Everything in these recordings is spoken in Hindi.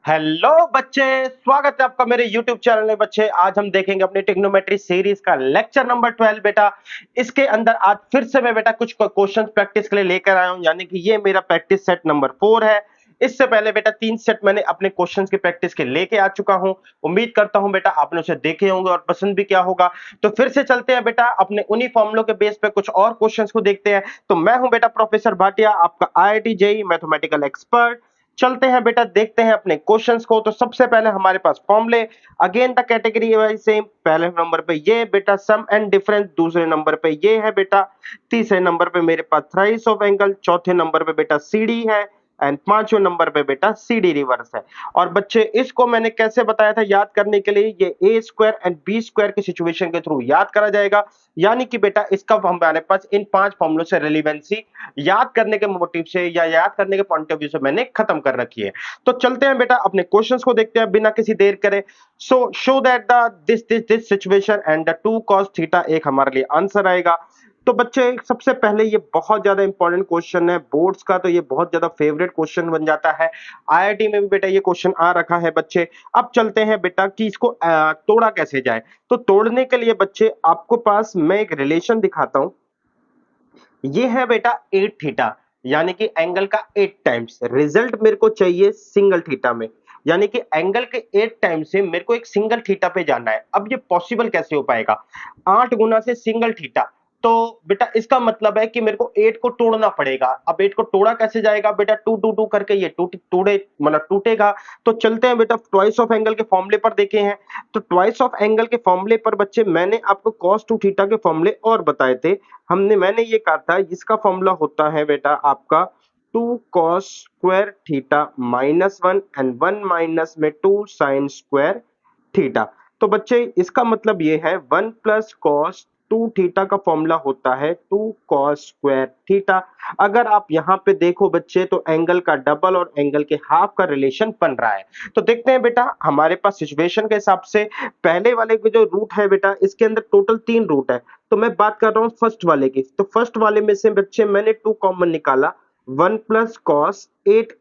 हेलो बच्चे, स्वागत है आपका मेरे YouTube चैनल में। बच्चे आज हम देखेंगे अपनी ट्रिग्नोमेट्री सीरीज का लेक्चर नंबर 12 बेटा। इसके अंदर आज फिर से मैं बेटा कुछ क्वेश्चंस प्रैक्टिस के लिए लेकर आया हूं, यानी कि ये मेरा प्रैक्टिस सेट नंबर 4 है। इससे पहले बेटा 3 सेट मैंने अपने क्वेश्चंस की प्रैक्टिस के लेके आ चुका हूं। उम्मीद करता हूं बेटा आपने उसे देखे होंगे और पसंद भी किया होगा। तो फिर से चलते हैं बेटा, अपने उन्हीं फॉर्मुलों के बेस पे कुछ और क्वेश्चंस को देखते हैं। तो मैं हूं बेटा प्रोफेसर भाटिया, आपका IIT जेईई मैथमेटिकल एक्सपर्ट। चलते हैं बेटा, देखते हैं अपने क्वेश्चंस को। तो सबसे पहले हमारे पास फॉर्मूले, again the category wise same. पहले नंबर पे ये बेटा सम एंड डिफरेंस, दूसरे नंबर पे ये है बेटा, तीसरे नंबर पे मेरे पास थ्राइस ऑफ एंगल, चौथे नंबर पे बेटा सीडी है एंड पांचवें नंबर पे बेटा सीडी रिवर्स है। और बच्चे इसको मैंने कैसे बताया था याद करने के लिए, ये ए स्क्वायर एंड बी स्क्वायर की सिचुएशन के थ्रू याद करा जाएगा। यानी कि बेटा इसका हमारे पास इन 5 फॉर्मूलों से रिलेवेंसी याद करने के मोटिव से या याद करने के पॉइंट ऑफ व्यू से मैंने खत्म कर रखी है। तो चलते हैं बेटा अपने क्वेश्चंस को देखते हैं बिना किसी देर करे। सो show that the this situation and the 2 cos theta एक हमारे लिए आंसर आएगा। तो बच्चे सबसे पहले ये बहुत ज्यादा इंपॉर्टेंट क्वेश्चन है बोर्ड्स का, तो ये बहुत ज्यादा फेवरेट क्वेश्चन बन जाता है। IIT में भी बेटा ये क्वेश्चन आ रखा है बच्चे। अब चलते हैं बेटा कि इसको तोड़ा कैसे जाए। तो तोड़ने के लिए बच्चे आपको पास मैं एक रिलेशन दिखाता हूं। ये है बेटा 8 थीटा, यानी कि एंगल का 8 टाइम्स। रिजल्ट मेरे को चाहिए सिंगल थीटा में, यानी कि एंगल के 8 टाइम्स से मेरे को एक सिंगल थीटा पे जाना है। अब ये पॉसिबल कैसे हो पाएगा? 8 गुना से सिंगल थीटा, तो बेटा इसका मतलब है कि मेरे को 8 को तोड़ना पड़ेगा। अब 8 को तोड़ा कैसे जाएगा बेटा? 2 2 2 करके ये टूटे मतलब टूटेगा। तो चलते हैं बेटा ट्वाइस ऑफ एंगल के फॉर्मूले पर देखे हैं। तो ट्वाइस ऑफ एंगल के फॉर्मूले पर बच्चे मैंने आपको cos 2 थीटा के फॉर्मूले और बताए थे। मैंने ये कहा था इसका फॉर्मूला होता है बेटा आपका 2 cos square theta minus 1 and 1 minus में 2 sin स्क्वायर थीटा। तो बच्चे इसका मतलब ये है 1 प्लस cos 2 थीटा का फॉर्मूला होता है 2 cos स्क्वायर थीटा। अगर आप यहाँ पे देखो बच्चे तो एंगल का डबल और एंगल के हाफ का रिलेशन बन रहा है। तो देखते हैं बेटा हमारे पास सिचुएशन के हिसाब से पहले वाले के जो रूट है बेटा, इसके अंदर टोटल 3 रूट है। तो मैं बात कर रहा हूं फर्स्ट वाले की। तो फर्स्ट वाले में से बच्चे मैंने 2 कॉमन निकाला, 1 प्लस कॉस 8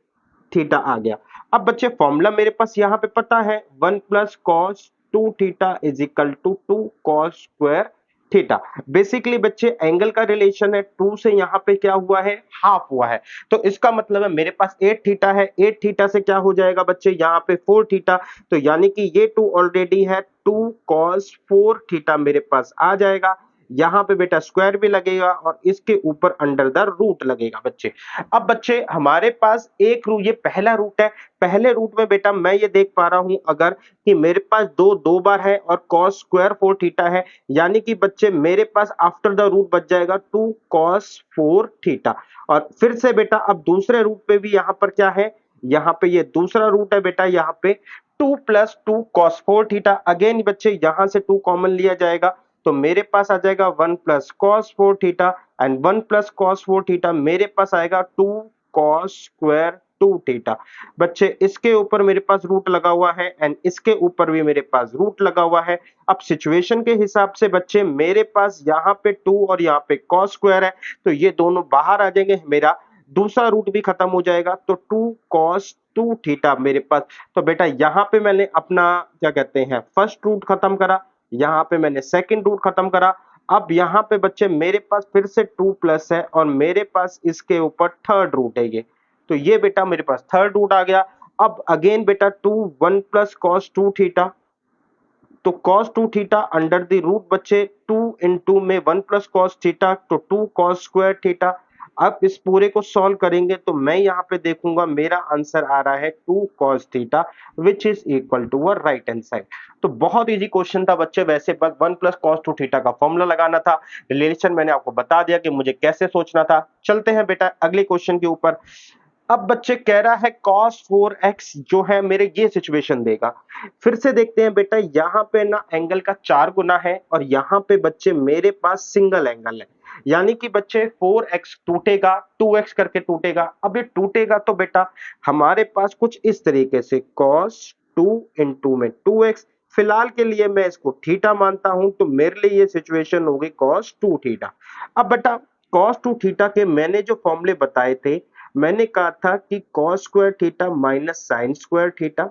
थीटा आ गया। अब बच्चे फॉर्मूला मेरे पास यहाँ पे पता है 1 plus cos 2 theta is equal to 2 cos square theta. Basically बच्चे एंगल का रिलेशन है 2 से यहाँ पे क्या हुआ है, हाफ हुआ है। तो इसका मतलब है मेरे पास 8 थीटा है, 8 थीटा से क्या हो जाएगा बच्चे यहाँ पे 4 थीटा। तो यानी कि ये 2 ऑलरेडी है, 2 cos 4 थीटा मेरे पास आ जाएगा। यहाँ पे बेटा स्क्वायर भी लगेगा और इसके ऊपर अंडर द रूट लगेगा बच्चे। अब बच्चे हमारे पास एक रूट, ये पहला रूट है। पहले रूट में बेटा मैं ये देख पा रहा हूं अगर कि मेरे पास दो बार है और cos स्क्वायर 4 थीटा है, यानी कि बच्चे मेरे पास आफ्टर द रूट बच जाएगा 2 cos 4 थीटा। और फिर से बेटा अब दूसरे रूट पे भी यहाँ पर क्या है, यहाँ पे ये दूसरा रूट है बेटा, यहाँ पे 2 प्लस 2 cos 4 थीटा। अगेन बच्चे यहां से 2 कॉमन लिया जाएगा तो मेरे पास आ जाएगा 1 plus cos 4 theta and 1 plus cos 4 theta मेरे पास आएगा 2 cos स्क्वायर 2 थीटा। बच्चे इसके ऊपर मेरे पास रूट लगा हुआ है एंड इसके ऊपर भी मेरे पास रूट लगा हुआ है। अब सिचुएशन के हिसाब से बच्चे मेरे पास यहाँ पे 2 और यहाँ पे cos स्क्वायर है, तो ये दोनों बाहर आ जाएंगे, मेरा दूसरा रूट भी खत्म हो जाएगा। तो 2 cos 2 थीटा मेरे पास। तो बेटा यहाँ पे मैंने अपना क्या कहते हैं फर्स्ट रूट खत्म करा, यहाँ पे मैंने सेकंड रूट खत्म करा। अब यहाँ पे बच्चे मेरे पास फिर से 2 प्लस है और मेरे पास इसके ऊपर थर्ड रूट है ये। तो ये बेटा मेरे पास थर्ड रूट आ गया। अब अगेन बेटा 2 1 प्लस cos 2 थीटा, तो cos 2 theta under the root बच्चे 2 इंटू में 1 प्लस cos थीटा, तो 2 cos स्क्वायर थीटा। अब इस पूरे को सॉल्व करेंगे तो मैं यहाँ पे देखूंगा मेरा आंसर आ रहा है 2 cos theta which is equal to a right hand side. तो बहुत इजी क्वेश्चन था बच्चे, वैसे बस 1 प्लस cos 2 थीटा का फॉर्मूला लगाना था। रिलेशन मैंने आपको बता दिया कि मुझे कैसे सोचना था। चलते हैं बेटा अगले क्वेश्चन के ऊपर। अब बच्चे कह रहा है cos 4x जो है मेरे ये सिचुएशन देगा। फिर से देखते हैं बेटा, यहाँ पे ना एंगल का 4 गुना है और यहाँ पे बच्चे मेरे पास सिंगल एंगल है, यानी कि बच्चे 4x टूटेगा 2x करके टूटेगा। अब ये टूटेगा तो बेटा हमारे पास कुछ इस तरीके से cos 2 इंटू में 2x। फिलहाल के लिए मैं इसको थीटा मानता हूं, तो मेरे लिए ये सिचुएशन होगी cos 2 थीटा। अब बेटा cos 2 थीटा के मैंने जो फॉर्मूले बताए थे, मैंने कहा था कि cos square theta minus sine square theta,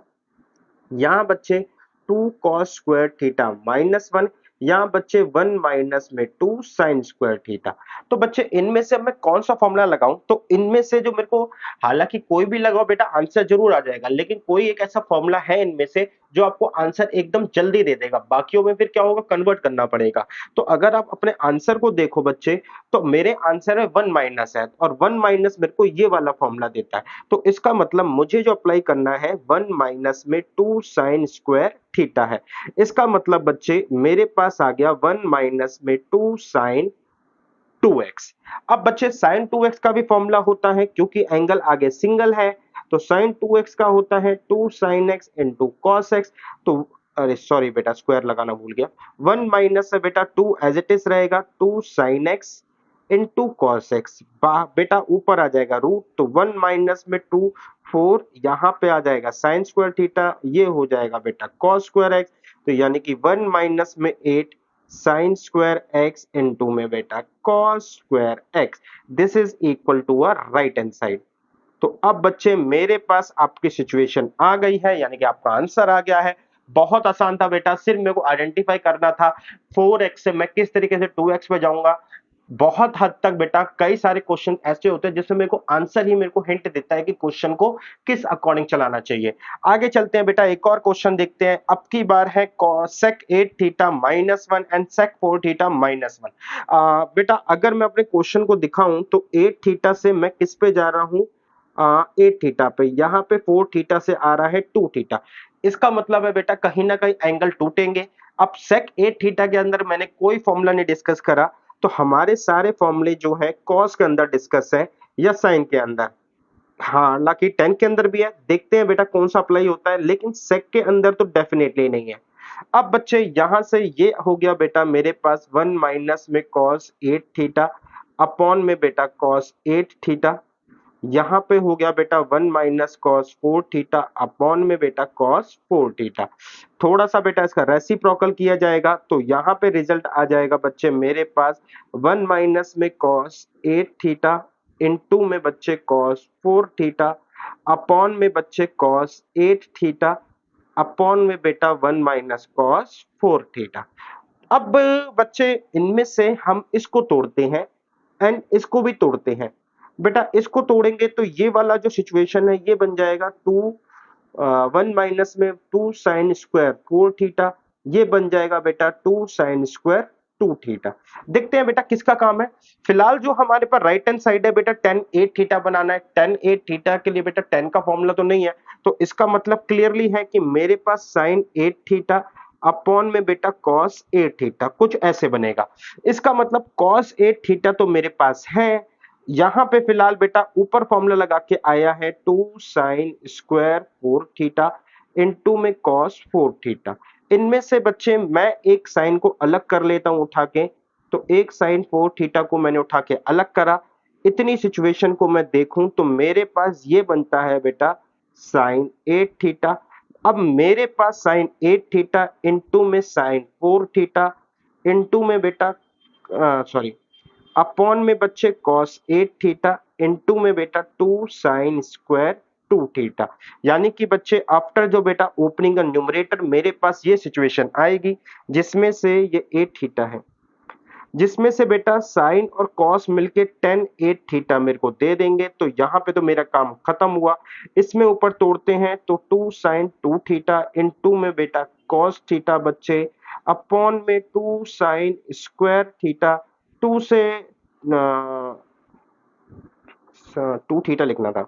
यहाँ बच्चे 2 cos स्क्वायर थीटा माइनस 1, यहाँ बच्चे 1 माइनस में 2 साइन स्क्वायर थीटा। तो बच्चे इनमें से अब मैं कौन सा फॉर्मूला लगाऊं, तो इनमें से जो मेरे को, हालांकि कोई भी लगाओ बेटा आंसर जरूर आ जाएगा, लेकिन कोई एक ऐसा फॉर्मूला है इनमें से जो आपको आंसर एकदम जल्दी दे देगा, बाकियों में फिर क्या होगा, कन्वर्ट करना पड़ेगा। तो अगर आप अपने आंसर को देखो बच्चे, तो मेरे आंसर में 1 माइनस है और 1 माइनस मेरे को ये वाला फॉर्मूला देता है। तो इसका मतलब मुझे जो अप्लाई करना है 1 माइनस में 2 साइन स्क्वायर थीटा है। इसका मतलब बच्चे मेरे पास आ गया 1 माइनस में 2 साइन 2x। अब बच्चे साइन 2x का भी फॉर्मूला होता है, क्योंकि एंगल आगे सिंगल है, तो साइन 2x का होता है 2 sine x into cos x। तो अरे सॉरी बेटा, स्क्वायर लगाना भूल गया। 1 माइनस से बेटा 2 एज इट इज रहेगा, 2 sine x into cos x। बेटा ऊपर आ जाएगा रूट, तो 1 माइनस में 2 4, यहाँ पे आ जाएगा साइन स्क्वायर थीटा, ये हो जाएगा बेटा कॉस स्क्वायर x। तो यानी कि 1 माइनस में 8 साइन स्क्वायर x इंटू में बेटा cos square x। This is equal to a right hand side. तो अब बच्चे मेरे पास आपकी सिचुएशन आ गई है, यानी कि आपका आंसर आ गया है। बहुत आसान था बेटा, सिर्फ मेरे को आइडेंटिफाई करना था 4x से मैं किस तरीके से 2x पे जाऊंगा। बहुत हद तक बेटा कई सारे क्वेश्चन ऐसे होते हैं जिसमें मेरे को आंसर ही मेरे को हिंट देता है कि क्वेश्चन को किस अकॉर्डिंग चलाना चाहिए। आगे चलते हैं बेटा, एक और क्वेश्चन देखते हैं। अब की बार है sec 8 theta minus 1 and sec 4 theta minus 1। बेटा अगर मैं अपने क्वेश्चन को दिखाऊं तो 8 थीटा से मैं किस पे जा रहा हूं, 8 थीटा पे, यहाँ पे 4 थीटा से आ रहा है 2 थीटा। इसका मतलब है बेटा कहीं ना कहीं एंगल टूटेंगे। अब sec 8 थीटा के अंदर मैंने कोई फॉर्मूला नहीं डिस्कस करा, तो हमारे सारे फॉर्मूले जो है कॉस के अंदर डिस्कस है या साइन के अंदर। हाँ, हालांकि टेन के अंदर भी है, देखते हैं बेटा कौन सा अप्लाई होता है, लेकिन सेक के अंदर तो डेफिनेटली नहीं है। अब बच्चे यहां से ये हो गया बेटा मेरे पास 1 माइनस में कॉस 8 थीटा अपॉन में बेटा कॉस 8 थीटा। यहाँ पे हो गया बेटा 1 माइनस कॉस 4 थीटा अपॉन में बेटा कॉस 4 थीटा। थोड़ा सा बेटा इसका रेसिप्रोकल किया जाएगा, तो यहाँ पे रिजल्ट आ जाएगा बच्चे मेरे पास 1 माइनस में कॉस 8 थीटा इनटू में बच्चे कॉस 4 थीटा अपॉन में बच्चे कॉस 8 थीटा अपॉन में बेटा 1 माइनस कॉस 4 थीटा। अब बच्चे इनमें से हम इसको तोड़ते हैं एंड इसको भी तोड़ते हैं। बेटा इसको तोड़ेंगे तो ये वाला जो सिचुएशन है ये बन जाएगा 1 माइनस में 2 साइन स्क्वायर 4 थीटा, ये बन जाएगा बेटा 2 साइन स्क्वायर 2 थीटा। देखते हैं बेटा किसका काम है। फिलहाल जो हमारे पास राइट हैंड साइड है बेटा tan 8 थीटा बनाना है। tan 8 थीटा के लिए बेटा tan का फॉर्मूला तो नहीं है, तो इसका मतलब क्लियरली है कि मेरे पास sin 8 थीटा अपॉन में बेटा cos 8 थीटा कुछ ऐसे बनेगा। इसका मतलब cos 8 थीटा तो मेरे पास है, यहां पे फिलहाल बेटा ऊपर फॉर्मूला लगा के आया है 2 साइन स्क्वायर 4 थीटा इनटू में cos 4 थीटा। इनमें से बच्चे मैं एक साइन को अलग कर लेता हूं उठा के, तो एक साइन 4 थीटा को मैंने उठा के अलग करा। इतनी सिचुएशन को मैं देखूं तो मेरे पास ये बनता है बेटा साइन 8 थीटा। अब मेरे पास साइन 8 थीटा इनटू में साइन 4 थीटा इनटू में बेटा सॉरी अपॉन में बच्चे cos 8 थीटा इनटू में बेटा 2 साइन स्क्वायर 2 थीटा। यानी कि बच्चे आफ्टर जो बेटा ओपनिंग का न्यूमरेटर मेरे पास ये सिचुएशन आएगी जिसमें से ये 8 थीटा है, जिसमें से बेटा साइन और कॉस मिलके tan 8 थीटा मेरे को दे देंगे। तो यहाँ पे तो मेरा काम खत्म हुआ। इसमें ऊपर तोड़ते हैं तो 2 साइन 2 थीटा इनटू में बेटा cos थीटा बच्चे अपॉन में 2 साइन स्क्वायर थीटा। 2 से 2 थीटा लिखना था,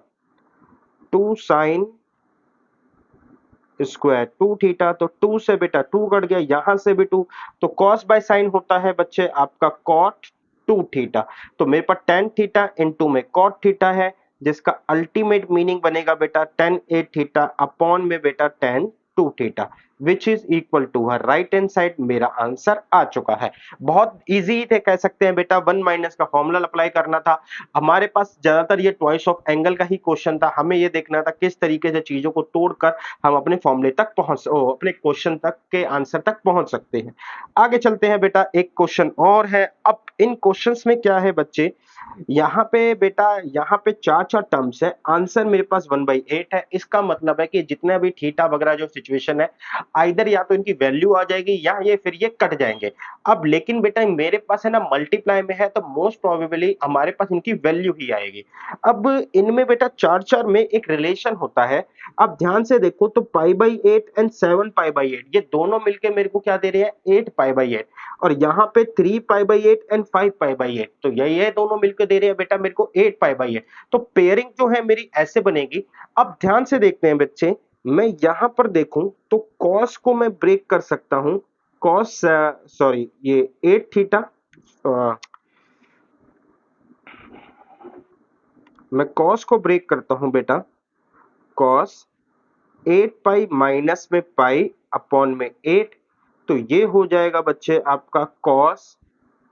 2 साइन स्क्वायर 2 थीटा, तो 2 से बेटा 2 कट गया, यहां से भी 2, तो कॉस बाय साइन होता है बच्चे आपका कॉट 2 थीटा। तो मेरे पास tan थीटा इनटू में कॉट थीटा है, जिसका अल्टीमेट मीनिंग बनेगा बेटा tan 8 थीटा अपॉन में बेटा tan 2 theta which is equal to her right hand side. मेरा आंसर आ चुका है। बहुत इजी थे, कह सकते हैं बेटा 1 माइनस का फॉर्मूला अप्लाई करना था। हमारे पास ज्यादातर ये ट्वाइस ऑफ एंगल का ही क्वेश्चन था, हमें ये देखना था किस तरीके से चीजों को तोड़कर हम अपने फॉर्मूले तक अपने क्वेश्चन तक के आंसर तक पहुंच सकते हैं। आगे चलते हैं बेटा, एक क्वेश्चन और है। अब इन क्वेश्चंस में क्या है बच्चे, यहाँ पे बेटा, यहाँ पे चार चार टर्म्स है, आंसर मेरे पास 1/8 है। इसका मतलब है कि जितने भी थीटा वगैरह जो सिचुएशन है, आइदर या तो इनकी वैल्यू आ जाएगी या ये फिर ये कट जाएंगे। अब लेकिन बेटा मेरे पास है ना मल्टीप्लाई में है, तो मोस्ट प्रोबेबली हमारे पास इनकी वैल्यू ही आएगी। अब इनमें बेटा चार चार में एक रिलेशन होता है। अब ध्यान से देखो तो π/8 एंड 7π/8 ये दोनों मिलके मेरे को क्या दे रहे हैं, 8π/8। और यहाँ पे 3π/8 एंड 5π/8, तो ये दोनों मिलकर दे रहे हैं बेटा मेरे को 8π/8। तो पेयरिंग जो है मेरी ऐसे बनेगी। अब ध्यान से देखते हैं बच्चे, मैं यहां पर देखूं तो कॉस को मैं ब्रेक कर सकता हूं। कॉस, सॉरी, ये 8 थीटा, मैं कॉस को ब्रेक करता हूं बेटा। कॉस 8π माइनस में पाई अपॉन में 8, तो ये हो जाएगा बच्चे आपका cos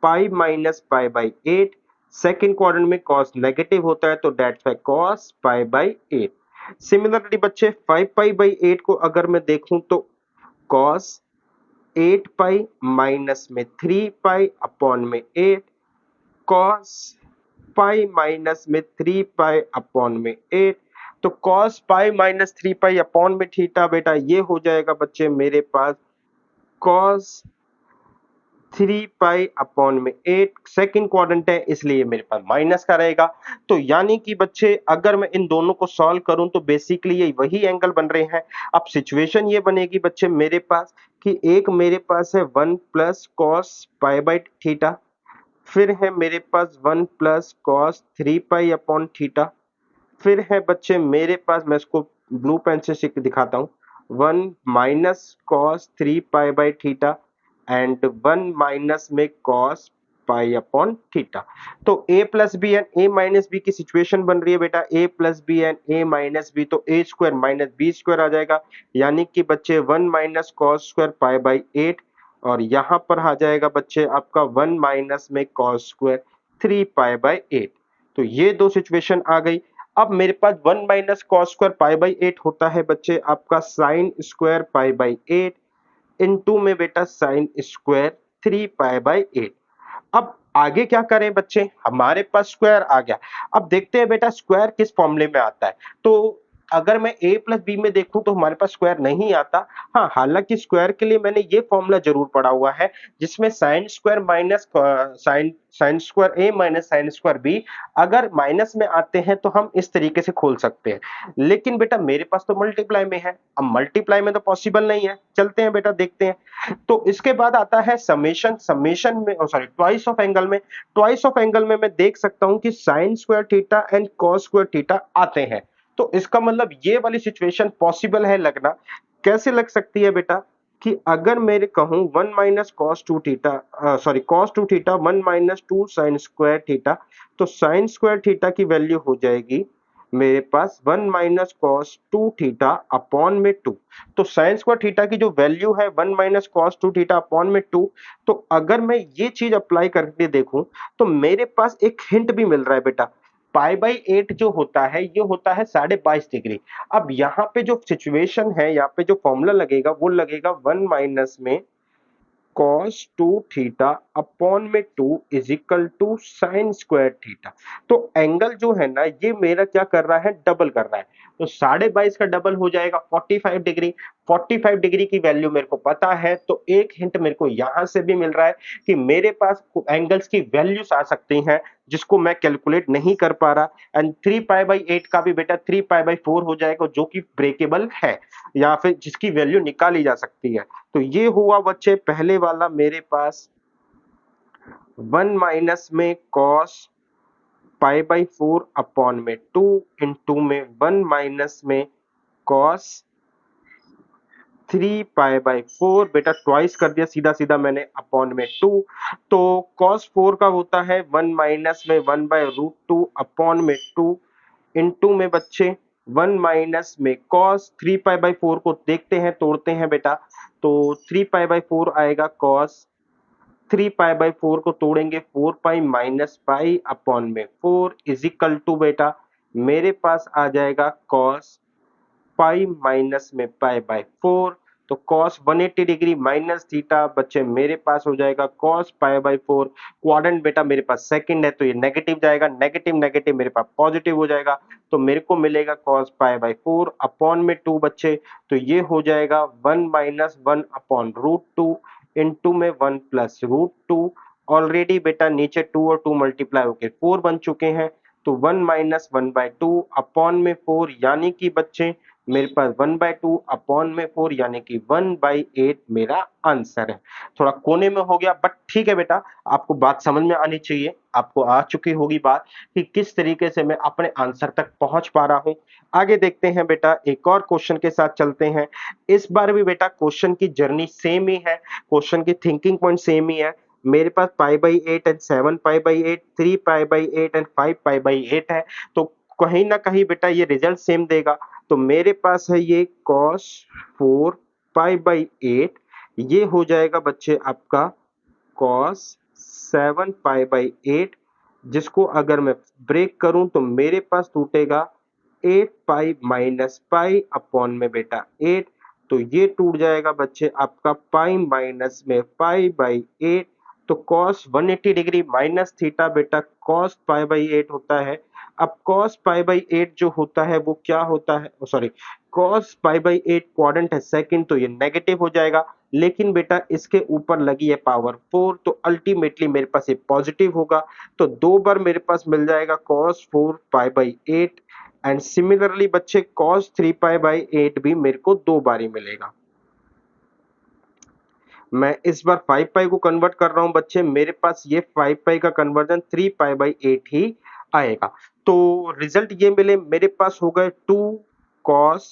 pi minus pi by 8। Second quadrant में कॉस नेगेटिव होता है, तो that's why cos pi by 8। Similarly बच्चे 5π/8 को अगर मैं देखूं तो कॉस 8π माइनस में 3π अपॉन में 8, कॉस पाई माइनस में 3π अपॉन में 8। तो कॉस पाई माइनस 3π अपॉन में थीटा बेटा ये हो जाएगा बच्चे मेरे पास कॉस 3π अपॉन में 8। सेकंड क्वाड्रेंट है इसलिए मेरे पास माइनस का रहेगा। तो यानी कि बच्चे अगर मैं इन दोनों को सॉल्व करूं तो बेसिकली ये वही एंगल बन रहे हैं। अब सिचुएशन ये बनेगी बच्चे मेरे पास कि एक मेरे पास है 1 plus cos pi by theta, फिर है मेरे पास 1 प्लस कॉस 3π अपॉन थीटा, फिर है बच्चे मेरे पास, मैं इसको ब्लू पेन से दिखाता हूँ, 1 minus cos 3π by theta and 1 minus में कॉस पाई अपॉन थीटा। तो a plus b and a minus b की सिचुएशन बन रही है बेटा, a plus b and a minus b, तो a square minus b square आ जाएगा। यानी कि बच्चे 1 minus cos square pi by 8, और यहाँ पर आ जाएगा बच्चे आपका 1 माइनस में कॉस स्क्वायर 3π/8। तो ये दो सिचुएशन आ गई। अब मेरे पास 1 minus cos square pi by 8 होता है बच्चे आपका sine square pi by 8 into में बेटा साइन स्क्वायर 3π/8। अब आगे क्या करें बच्चे, हमारे पास स्क्वायर आ गया। अब देखते हैं बेटा स्क्वायर किस फॉर्मूले में आता है। तो अगर मैं a प्लस बी में देखूं तो हमारे पास स्क्वायर नहीं आता। हाँ, हालांकि स्क्वायर के लिए मैंने ये फॉर्मूला जरूर पढ़ा हुआ है, जिसमें sine square minus sine sine square a minus sine square b अगर माइनस में आते हैं तो हम इस तरीके से खोल सकते हैं। लेकिन बेटा मेरे पास तो मल्टीप्लाई में है, अब मल्टीप्लाई में तो पॉसिबल नहीं है। चलते हैं बेटा देखते हैं। तो इसके बाद आता है समेशन। समेशन में, सॉरी, ट्वाइस ऑफ एंगल में। ट्वाइस ऑफ एंगल में मैं देख सकता हूं कि sign square theta and cos square theta आते हैं। तो इसका मतलब ये वाली सिचुएशन पॉसिबल है लगना। कैसे लग सकती है बेटा, कि अगर मेरे कहूं 1 minus cos 2 theta, sorry cos 2 theta 1 minus 2 sign square theta, तो साइन स्क्वायर थीटा की वैल्यू हो जाएगी मेरे पास 1 माइनस कॉस 2 थीटा अपॉन में 2। तो साइन स्क्वायर थीटा की जो वैल्यू है 1 माइनस कॉस 2 थीटा अपॉन में 2। तो अगर मैं ये चीज अप्लाई करके देखूं तो मेरे पास एक हिंट भी मिल रहा है बेटा। π/8 जो होता है ये होता है 22.5 डिग्री। अब यहाँ पे जो सिचुएशन है, यहाँ पे जो फॉर्मूला लगेगा वो लगेगा 1 माइनस में cos 2 थीटा अपॉन में 2 is equal to sine square theta. तो एंगल जो है ना ये मेरा क्या कर रहा है, डबल कर रहा है। तो 22.5 का डबल हो जाएगा 45 डिग्री। 45 डिग्री की वैल्यू मेरे को पता है, तो एक हिंट मेरे को यहां से भी मिल रहा है कि मेरे पास एंगल्स की वैल्यूज आ सकती हैं जिसको मैं कैलकुलेट नहीं कर पा रहा। एंड 3π/8 का भी बेटा 3π/4 हो जाएगा, जो कि ब्रेकेबल है या फिर जिसकी वैल्यू निकाली जा सकती है। तो ये हुआ बच्चे पहले वाला मेरे पास 1 माइनस में कॉस π/4 अपॉन में 2 इंटू में 1 माइनस में कॉस 3π/4, बेटा ट्वाइस कर दिया सीधा सीधा मैंने अपॉन में 2। तो cos 4 का होता है 1 माइनस में 1/√2 अपॉन में 2 इंटू में बच्चे 1 माइनस में cos 3π/4 को देखते हैं, तोड़ते हैं बेटा। तो 3π/4 आएगा, cos 3π/4 को तोड़ेंगे 4π माइनस पाई अपॉन में 4 इज इक्वल टू बेटा मेरे पास आ जाएगा cos पाई माइनस में पाई बाय 4। तो cos 180 डिग्री माइनस थीटा बच्चे मेरे पास हो जाएगा cos पाई बाई 4। क्वाड्रेंट बेटा मेरे पास सेकंड है तो ये नेगेटिव जाएगा, नेगेटिव नेगेटिव मेरे पास पॉजिटिव हो जाएगा, तो मेरे को मिलेगा cos पाई बाई 4 अपॉन में 2 बच्चे, तो ये हो जाएगा 1 माइनस 1 अपॉन रूट 2 इंटू में 1 प्लस रूट 2। ऑलरेडी बेटा नीचे 2 और 2 मल्टीप्लाई होके 4 बन चुके हैं, तो 1 माइनस 1 बाई 2 अपॉन में 4 यानी कि बच्चे मेरे पास 1 बाई 2 अपॉन में 4 यानी कि 1 बाई 8 मेरा आंसर है। थोड़ा कोने में हो गया बट ठीक है बेटा, आपको बात समझ में आनी चाहिए, आपको आ चुकी होगी बात कि किस तरीके से मैं अपने आंसर तक पहुंच पा रहा हूं। आगे देखते हैं बेटा, एक और क्वेश्चन के साथ चलते हैं। इस बार भी बेटा क्वेश्चन की जर्नी सेम ही है, क्वेश्चन की थिंकिंग पॉइंट सेम ही है। मेरे पास pi by 8 and 7 pi by 8, 3 pi by 8 and 5 pi by 8 है, तो कहीं ना कहीं बेटा ये रिजल्ट सेम देगा। तो मेरे पास है ये cos 4 पाई बाई 8, ये हो जाएगा बच्चे आपका cos 7 पाई बाई 8, जिसको अगर मैं ब्रेक करूं तो मेरे पास टूटेगा 8 पाई माइनस पाई अपॉन में बेटा 8, तो ये टूट जाएगा बच्चे आपका पाई माइनस में पाई बाई 8। तो cos 180 डिग्री माइनस थीटा बेटा cos पाई बाई 8 होता है। अब cos पाई बाई 8 जो होता है वो क्या होता है, sorry cos pi by 8 quadrant है सेकंड, तो ये नेगेटिव हो जाएगा, लेकिन बेटा इसके ऊपर लगी है पावर 4 तो अल्टीमेटली मेरे पास ये पॉजिटिव होगा, तो दो बार मेरे पास मिल जाएगा cos 4 pi by 8 and similarly बच्चे cos 3 पाई बाई 8 भी मेरे को दो बार ही मिलेगा। मैं इस बार 5 पाई को कन्वर्ट कर रहा हूं बच्चे, मेरे पास ये 5 पाई का कन्वर्जन 3 पाई बाई 8 ही आएगा। तो रिजल्ट ये मिले मेरे पास हो गए 2 cos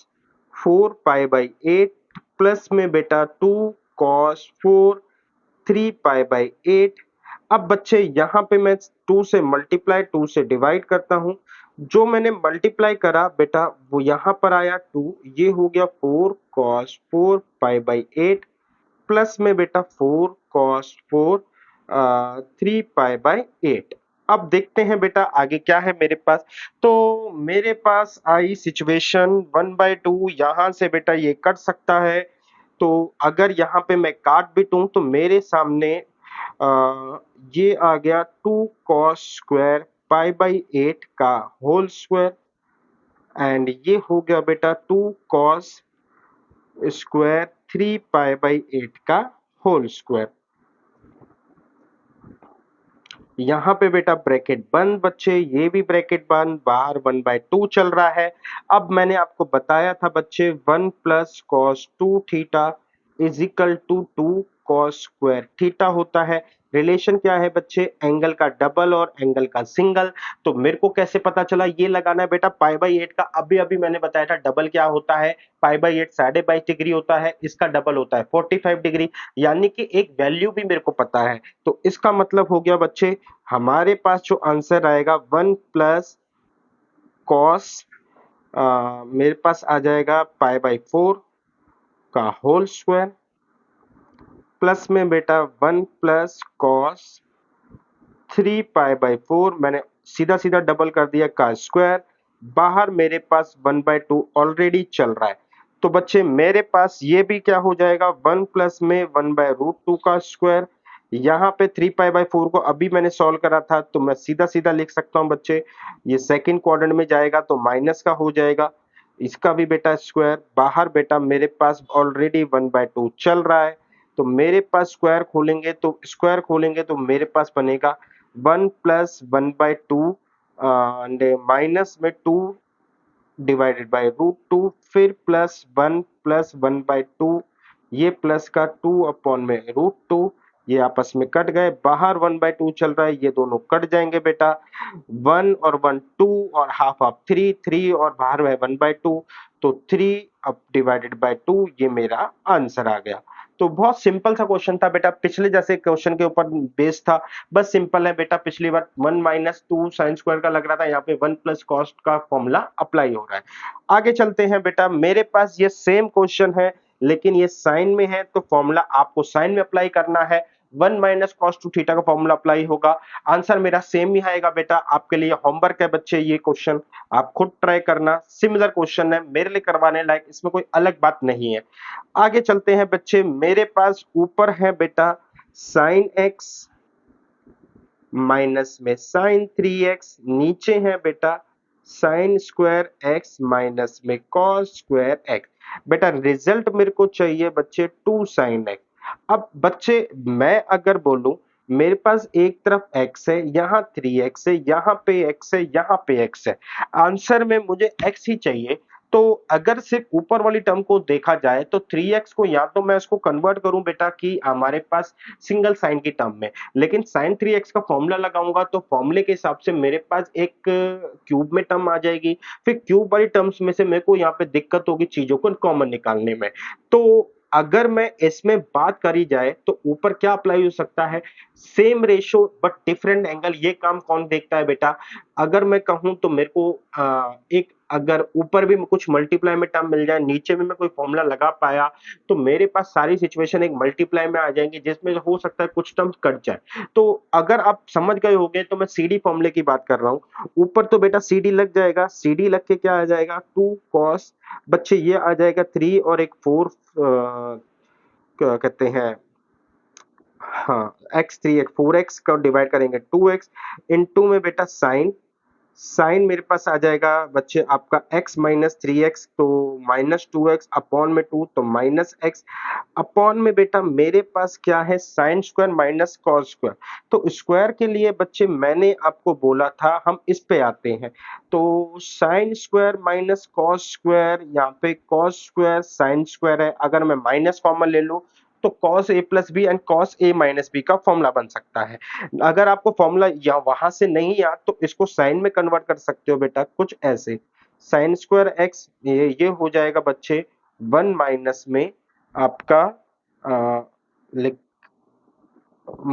4 पाई बाई 8 प्लस में बेटा 2 cos 4 3 पाई बाई 8। अब बच्चे यहाँ पे मैं 2 से मल्टीप्लाई 2 से डिवाइड करता हूँ, जो मैंने मल्टीप्लाई करा बेटा वो यहाँ पर आया 2, ये हो गया 4 cos 4 पाई बाई 8 प्लस में बेटा 4 cos 4 3 पाई बाई 8। अब देखते हैं बेटा आगे क्या है मेरे पास। तो मेरे पास आई सिचुएशन 1 बाई 2, यहाँ से बेटा ये कट सकता है, तो अगर यहाँ पे मैं काट भी दूं तो मेरे सामने ये आ गया 2 cos स्क्वायर पाई बाई 8 का होल स्क्वायर एंड ये हो गया बेटा 2 cos स्क्वायर 3 पाई बाई 8 का होल स्क्वायर। यहाँ पे बेटा ब्रैकेट बंद बच्चे, ये भी ब्रैकेट बंद, बाहर 1 बाई 2 चल रहा है। अब मैंने आपको बताया था बच्चे 1 plus cos 2 theta is equal to 2 cos square theta होता है। रिलेशन क्या है बच्चे, एंगल का डबल और एंगल का सिंगल। तो मेरे को कैसे पता चला, ये लगाना है बेटा पाई बाई 8 का, अभी अभी मैंने बताया था डबल क्या होता है, पाई बाई 8 22.5 डिग्री होता है, इसका डबल होता है 45 डिग्री, यानी कि एक वैल्यू भी मेरे को पता है। तो इसका मतलब हो गया बच्चे हमारे पास जो आंसर आएगा 1 प्लस कॉस मेरे पास आ जाएगा पाई बाई 4 का होल स्क्वायर प्लस में बेटा 1 प्लस कॉस 3 पाई बाई 4, मैंने सीधा सीधा डबल कर दिया का स्क्वायर, बाहर मेरे पास 1 बाई 2 ऑलरेडी चल रहा है, तो बच्चे मेरे पास ये भी क्या हो जाएगा 1 प्लस में 1 बाई रूट 2 का स्क्वायर। यहाँ पे 3 पाई बाई 4 को अभी मैंने सॉल्व करा था तो मैं सीधा सीधा लिख सकता हूँ बच्चे, ये सेकंड क्वाड्रेंट में जाएगा तो माइनस का हो जाएगा, इसका भी बेटा स्क्वायर, बाहर बेटा मेरे पास ऑलरेडी 1 बाई 2 चल रहा है, तो मेरे पास स्क्वायर खोलेंगे तो मेरे पास बनेगा 1 प्लस 1 बाई 2 एंड माइनस में 2 डिवाइडेड बाय रूट 2, फिर प्लस 1 बाई 2, ये प्लस का 2 अपॉन में रूट 2, ये आपस में कट गए, बाहर 1 बाई 2 चल रहा है, ये दोनों कट जाएंगे बेटा, 1 और 1 2 और हाफ ऑफ 3 3 और बाहर है 1 बाई 2, तो 3 अब डिवाइडेड बाय 2, ये मेरा आंसर आ गया। तो बहुत सिंपल सा क्वेश्चन था बेटा, पिछले जैसे क्वेश्चन के ऊपर बेस था, बस सिंपल है बेटा, पिछली बार 1 माइनस 2 साइन स्क्वायर का लग रहा था, यहाँ पे 1 प्लस कॉस्ट का फॉर्मूला अप्लाई हो रहा है। आगे चलते हैं बेटा, मेरे पास ये सेम क्वेश्चन है लेकिन ये साइन में है, तो फॉर्मूला आपको साइन में अप्लाई करना है, 1 माइनस कॉस टू थीटा का फॉर्मूला अप्लाई होगा। आंसर मेरा सेम ही आएगा बेटा। आपके लिए होमवर्क है बच्चे, ये क्वेश्चन आप खुद ट्राई करना, सिमिलर क्वेश्चन है, मेरे लिए करवाने लायक इसमें कोई अलग बात नहीं है। आगे चलते हैं बच्चे, मेरे पास ऊपर है बेटा साइन एक्स माइनस में साइन 3x, नीचे है बेटा साइन स्क्वायर एक्स माइनस में कॉस स्क्वायर एक्स। बेटा रिजल्ट मेरे को चाहिए बच्चे 2 साइन एक्स। अब बच्चे मैं अगर बोलूं मेरे पास एक तरफ x है, यहाँ 3x है, यहाँ पे x है, यहाँ पे x है, आंसर में मुझे x ही चाहिए। तो अगर सिर्फ ऊपर वाली टर्म को देखा जाए तो 3x को या तो मैं इसको कन्वर्ट करूं बेटा कि हमारे पास सिंगल साइन की टर्म में, लेकिन साइन 3x का फॉर्मूला लगाऊंगा तो फॉर्मूले के हिसाब से मेरे पास एक क्यूब में टर्म आ जाएगी। फिर क्यूब वाली टर्म्स में से मेरे को यहाँ पे दिक्कत होगी चीजों को कॉमन निकालने में। तो अगर मैं इसमें बात करी जाए तो ऊपर क्या अप्लाई हो सकता है, same ratio but different angle. ये काम कौन देखता है बेटा, अगर मैं कहूं तो मेरे को एक अगर ऊपर भी कुछ मल्टीप्लाई में टर्म मिल जाए, नीचे में मैं कोई फॉर्मूला लगा पाया, तो मेरे पास सारी सिचुएशन एक मल्टीप्लाई में आ जाएंगी जिसमें हो सकता है कुछ टर्म्स कट जाए। तो अगर आप समझ गए होंगे तो मैं सीडी फॉर्मूले की बात कर रहा हूं। ऊपर तो बेटा सीडी लग जाएगा, सीडी लग के क्या आ जाएगा 2 कॉस, बच्चे ये आ जाएगा 3 और एक 4 क्या कहते हैं, हाँ एक्स 3x 4x का डिवाइड करेंगे 2x इनटू में बेटा साइन, साइन मेरे पास आ जाएगा बच्चे आपका x माइनस 3x तो माइनस 2x अपॉन में 2 तो माइनस x अपॉन में बेटा मेरे पास क्या है sign square minus cos square. तो स्क्वायर के लिए बच्चे मैंने आपको बोला था हम इस पे आते हैं, तो sign square minus cos square, यहाँ पे कॉस स्क्वायर साइन स्क्वायर है, अगर मैं माइनस कॉमन ले लूं तो cos a plus b and cos a minus b का फॉर्मूला बन सकता है। अगर आपको फॉर्मूला या वहां से नहीं याद तो इसको साइन में कन्वर्ट कर सकते हो बेटा कुछ ऐसे, साइन स्क्वायर एक्स ये हो जाएगा बच्चे 1 माइनस में आपका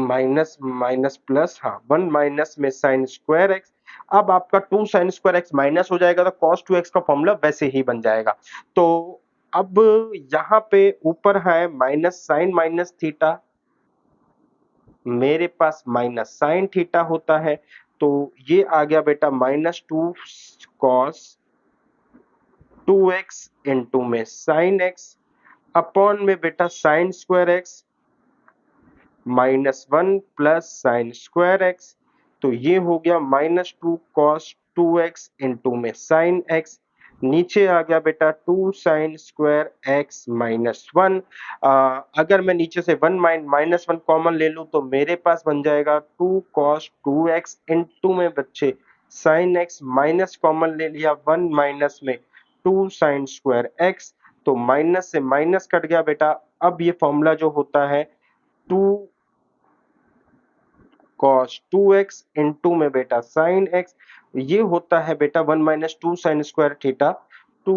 माइनस माइनस प्लस, हाँ 1 माइनस में साइन स्क्वायर एक्स। अब आपका 2 साइन स्क्वायर एक्स माइनस हो जाएगा तो कॉस 2x का फॉर्मूला वैसे ही बन जाएगा। तो अब यहाँ पे ऊपर है माइनस साइन माइनस थीटा, मेरे पास माइनस साइन थीटा होता है, तो ये आ गया बेटा माइनस 2 कॉस 2x इंटू में साइन एक्स अपॉन में बेटा sine square x minus 1 plus sine square x. तो ये हो गया माइनस 2 कॉस 2x इंटू में साइन एक्स, नीचे आ गया बेटा 2 साइन स्क्वायर एक्स माइनस 1। अगर मैं नीचे से 1 माइनस 1 कॉमन ले लूं तो मेरे पास बन जाएगा 2 कॉस 2x इंटू में बच्चे साइन एक्स, माइनस कॉमन ले लिया 1 माइनस में 2 साइन स्क्वायर एक्स, तो माइनस से माइनस कट गया बेटा। अब ये फॉर्मूला जो होता है 2 cos 2x इंटू में बेटा sin x, ये होता है बेटा 1 माइनस 2 साइन स्क्वायर थीटा 2,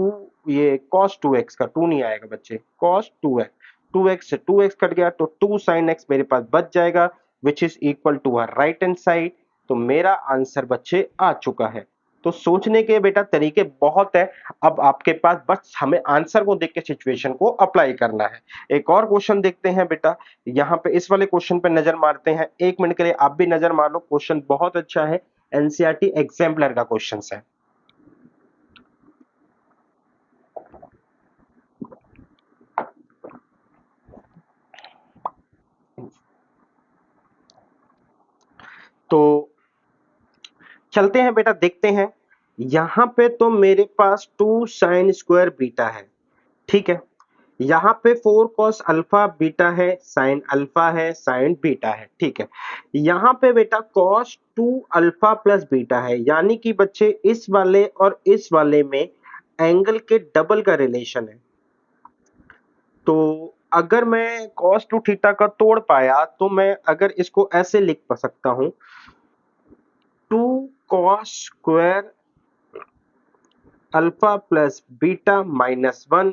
ये cos 2x का 2 नहीं आएगा बच्चे cos 2x, 2x से 2x कट गया तो 2 sin x मेरे पास बच जाएगा which is equal to right hand side. तो मेरा आंसर बच्चे आ चुका है। तो सोचने के बेटा तरीके बहुत है, अब आपके पास बस हमें आंसर को देख के सिचुएशन को अप्लाई करना है। एक और क्वेश्चन देखते हैं बेटा, यहाँ पे इस वाले क्वेश्चन पे नजर मारते हैं, 1 मिनट के लिए आप भी नजर मार लो, क्वेश्चन बहुत अच्छा है, एनसीईआरटी एग्जाम्पलर का क्वेश्चन है। तो चलते हैं बेटा देखते हैं, यहां पे तो मेरे पास 2 साइन स्क्वायर बीटा है, ठीक है, यहाँ पे 4 cos अल्फा बीटा है, साइन अल्फा है, साइन बीटा है, ठीक है। यहाँ पे बेटा cos 2 अल्फा प्लस बीटा है, यानी कि बच्चे इस वाले और इस वाले में एंगल के डबल का रिलेशन है। तो अगर मैं cos 2 थीटा का तोड़ पाया तो मैं अगर इसको ऐसे लिख सकता हूं 2 cos square alpha plus beta minus 1।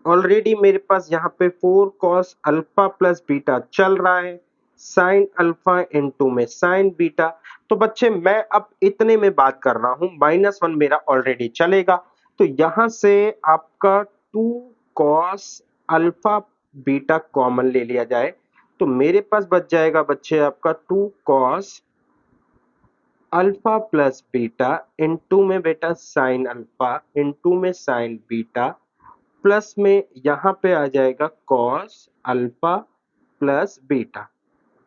Already मेरे पास यहाँ पे 4 cos अल्फा प्लस बीटा चल रहा है, साइन अल्फा इंटू में साइन बीटा। तो बच्चे मैं अब इतने में बात कर रहा हूं, माइनस 1 मेरा ऑलरेडी चलेगा, तो यहां से आपका 2 cos अल्फा बीटा कॉमन ले लिया जाए तो मेरे पास बच जाएगा बच्चे आपका 2 cos alpha plus beta into में बेटा साइन अल्फा इनटू में साइन बीटा प्लस में यहाँ पे आ जाएगा कॉस अल्फा प्लस बीटा।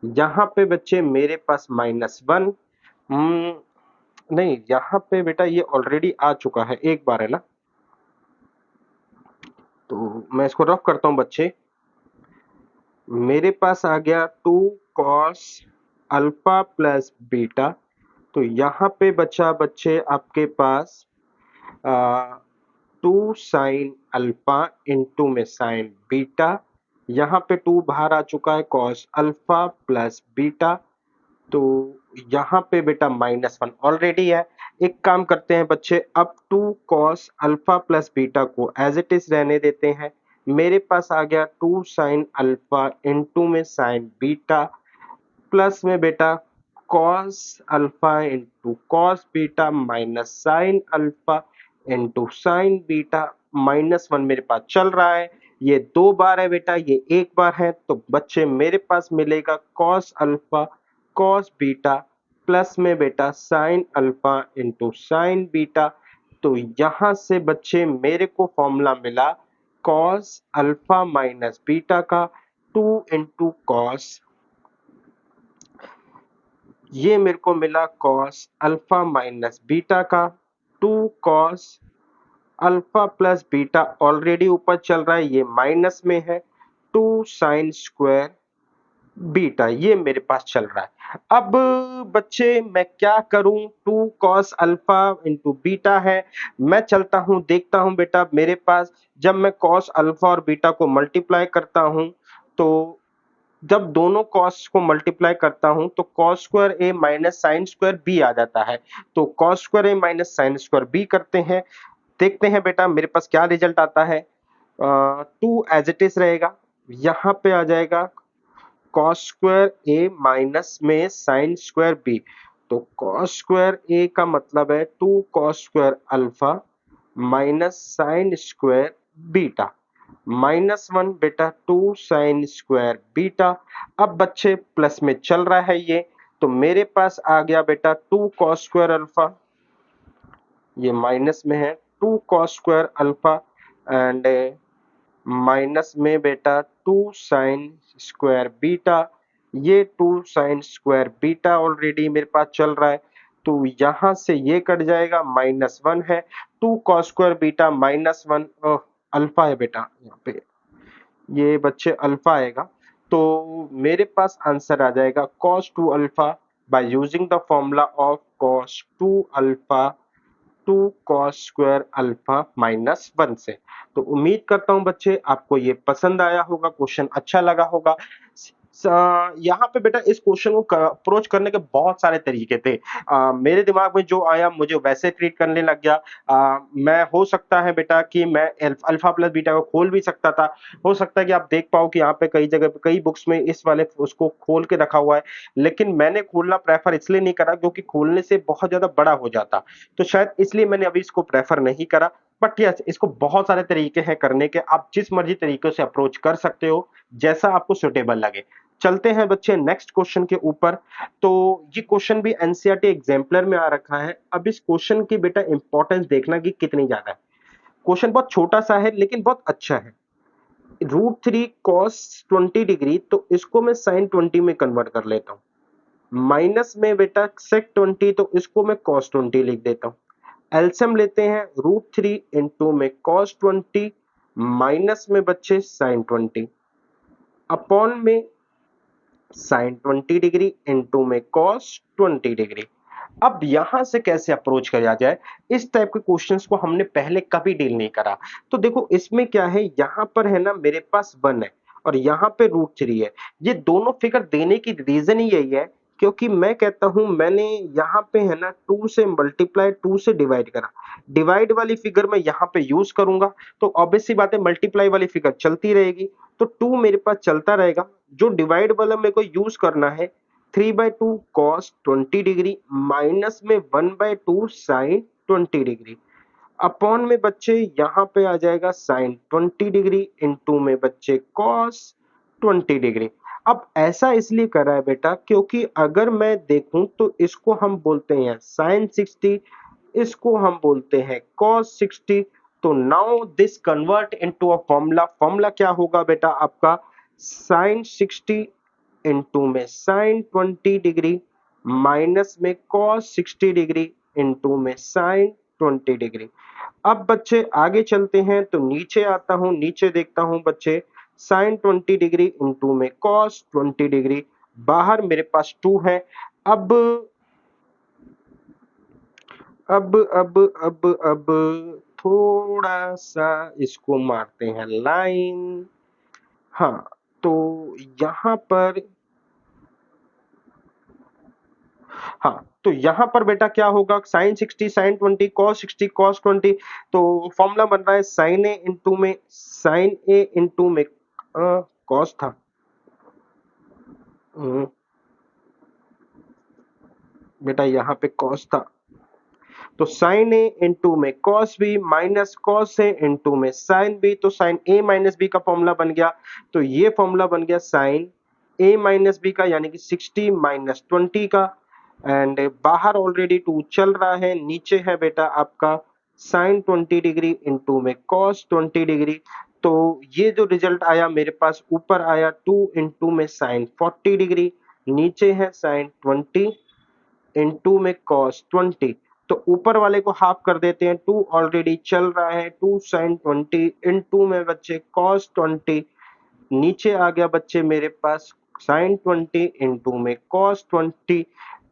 यहाँ पे बच्चे मेरे पास -1 नहीं, यहाँ पे बेटा ये ऑलरेडी आ चुका है, एक बार है ना, तो मैं इसको रफ करता हूँ बच्चे। मेरे पास आ गया 2 कॉस अल्फा प्लस बीटा, तो यहाँ पे बचा बच्चे आपके पास 2 साइन अल्फा इनटू में साइन बीटा। यहाँ पे 2 बाहर आ चुका है, कॉस अल्फा प्लस बीटा, तो यहाँ पे बेटा -1 ऑलरेडी है। एक काम करते हैं बच्चे, अब 2 कॉस अल्फा प्लस बीटा को एज इट इज रहने देते हैं। मेरे पास आ गया 2 साइन अल्फा इनटू में साइन बीटा प्लस में बेटा cos alpha into cos beta minus sine alpha into sine beta. -1 मेरे पास चल रहा है, ये 2 बार है बेटा, ये 1 बार है, तो बच्चे मेरे पास मिलेगा cos alpha cos beta plus में बेटा sine alpha into sine beta. तो यहां से बच्चे मेरे को फॉर्मूला मिला कॉस अल्फा माइनस बीटा का 2 इंटू कॉस, ये मेरे को मिला कॉस अल्फा माइनस बीटा का 2 cos alpha plus beta, already ऊपर चल रहा है, ये माइनस में है, 2 साइन स्क्वायर बीटा, ये मेरे पास चल रहा है। अब बच्चे मैं क्या करूं, 2 कॉस अल्फा इंटू बीटा है, मैं चलता हूं देखता हूं बेटा मेरे पास, जब मैं कॉस अल्फा और बीटा को मल्टीप्लाई करता हूं, तो जब दोनों कॉस को मल्टीप्लाई करता हूं तो कॉस स्क्वायर ए माइनस साइन स्क्वायर बी आ जाता है। तो कॉस स्क्वायर ए माइनस साइन स्क्वायर बी करते हैं, देखते हैं बेटा मेरे पास क्या रिजल्ट आता है। 2 एज इट इज रहेगा, यहाँ पे आ जाएगा कॉस स्क्वायर ए माइनस में साइन स्क्वायर बी, तो कॉस स्क्वायर ए का मतलब है 2 cos square alpha minus sine square beta, -1 बेटा 2 साइन स्क्वायर बीटा। अब बच्चे प्लस में चल रहा है ये, तो मेरे पास आ गया बेटा 2 कॉस स्क्वायर अल्फा, ये माइनस में है, 2 cos square alpha and minus में बेटा 2 साइन स्क्वायर बीटा, ये 2 साइन स्क्वायर बीटा ऑलरेडी मेरे पास चल रहा है, तो यहां से ये कट जाएगा, -1 है, 2 कॉस स्क्वायर बीटा -1 अल्फा है बेटा, यहाँ पे ये बच्चे अल्फा आएगा, तो मेरे पास आंसर आ जाएगा cos 2 alpha by using the formula of cos 2 alpha 2 cos square alpha -1 से। तो उम्मीद करता हूं बच्चे आपको ये पसंद आया होगा, क्वेश्चन अच्छा लगा होगा। यहाँ पे बेटा इस क्वेश्चन को अप्रोच करने के बहुत सारे तरीके थे, मेरे दिमाग में जो आया मुझे वैसे ट्रीट करने लग गया। मैं हो सकता है बेटा कि मैं अल्फा प्लस बीटा को खोल भी सकता था, हो सकता है कि आप देख पाओ कि यहाँ पे कई जगह पे कई बुक्स में इस वाले उसको खोल के रखा हुआ है, लेकिन मैंने खोलना प्रेफर इसलिए नहीं करा क्योंकि खोलने से बहुत ज्यादा बड़ा हो जाता, तो शायद इसलिए मैंने अभी इसको प्रेफर नहीं करा। बट यस, इसको बहुत सारे तरीके हैं करने के, आप जिस मर्जी तरीके से अप्रोच कर सकते हो, जैसा आपको सुटेबल लगे। चलते हैं बच्चे नेक्स्ट क्वेश्चन के ऊपर। तो ये क्वेश्चन भी एनसीईआरटी एग्जाम्पलर में आ रखा है। अब इस क्वेश्चन की बेटा इंपॉर्टेंस देखना कि कितनी ज्यादा है। क्वेश्चन बहुत छोटा सा है लेकिन बहुत अच्छा है। √3 cos 20 डिग्री, तो इसको मैं sin 20 में कन्वर्ट कर लेता हूं। माइनस में बेटा sec 20, तो इसको मैं cos 20 लिख देता हूं। एलसीएम लेते हैं, √3 इंटू में cos 20 माइनस में बच्चे sin 20 अपॉन में sin 20 डिग्री इंटू में cos 20 डिग्री। अब यहां से कैसे अप्रोच किया जाए, इस टाइप के क्वेश्चंस को हमने पहले कभी डील नहीं करा। तो देखो इसमें क्या है, यहां पर है ना मेरे पास 1 है और यहां पे √3 है। ये दोनों फिगर देने की रीजन ही यही है क्योंकि मैं कहता हूं मैंने यहाँ पे है ना 2 से मल्टीप्लाई 2 से डिवाइड करा, डिवाइड वाली फिगर मैं यहाँ पे यूज करूंगा, तो ऑब्वियस सी बात है मल्टीप्लाई वाली फिगर चलती रहेगी, तो 2 मेरे पास चलता रहेगा। जो डिवाइड वाला मेरे को यूज करना है, 3/2 cos 20 डिग्री माइनस में 1/2 sin 20 डिग्री अपॉन में बच्चे यहाँ पे आ जाएगा sin 20 डिग्री इंटू में बच्चे cos 20 डिग्री। अब ऐसा इसलिए करा है बेटा क्योंकि अगर मैं देखूं तो इसको हम बोलते हैं साइन 60, इसको हम बोलते हैं कॉस 60। तो now this convert into a formula. Formula क्या होगा बेटा आपका साइन 60 इनटू में साइन 20 डिग्री माइनस में कॉस 60 डिग्री इनटू में साइन 20 डिग्री। अब बच्चे आगे चलते हैं तो नीचे आता हूं, नीचे देखता हूं बच्चे साइन 20 डिग्री इंटू में कॉस 20 डिग्री, बाहर मेरे पास 2 है। अब अब थोड़ा सा इसको मारते हैं लाइन। हाँ, तो यहां पर हाँ, तो यहां पर बेटा क्या होगा साइन 60 साइन 20 कॉस 60 कॉस 20। तो फॉर्मूला बन रहा है साइन ए इंटू में साइन ए इंटू में कॉस था। हम्म, बेटा यहाँ पे कॉस था, तो साइन ए इंटू में cos B minus cos A into में साइन बी। तो साइन ए माइनस बी का फॉर्मूला बन गया। तो ये फॉर्मूला बन गया साइन ए माइनस बी का, यानी कि 60 माइनस 20 का। एंड बाहर ऑलरेडी 2 चल रहा है, नीचे है बेटा आपका साइन 20 डिग्री इंटू में कॉस 20 डिग्री। तो ये जो रिजल्ट आया मेरे पास ऊपर आया 2 इंटू में साइन 40 डिग्री, नीचे है साइन 20 इनटू में cos 20। तो ऊपर वाले को हाफ कर देते हैं, 2 ऑलरेडी चल रहा है, 2 sin 20 इनटू में बच्चे cos 20, नीचे आ गया बच्चे मेरे पास sin 20 इनटू में cos 20।